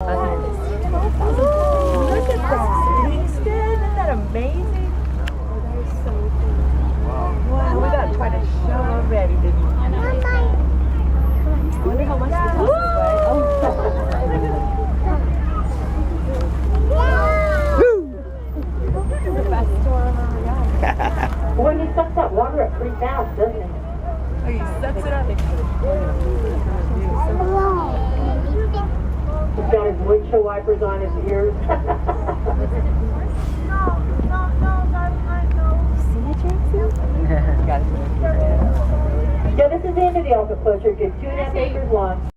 Look at that. Kingston, isn't that amazing? Oh, that is so cool. Wow, we got quite a show already, didn't we? I wonder how much this house is worth. This is the best store I've ever got. When he sucks that water, it freaks out, doesn't it? Oh, he sucks it up. He's got his windshield wipers on his ears. Yeah, this is the end of the Alta closure. Just 2.5 acres long.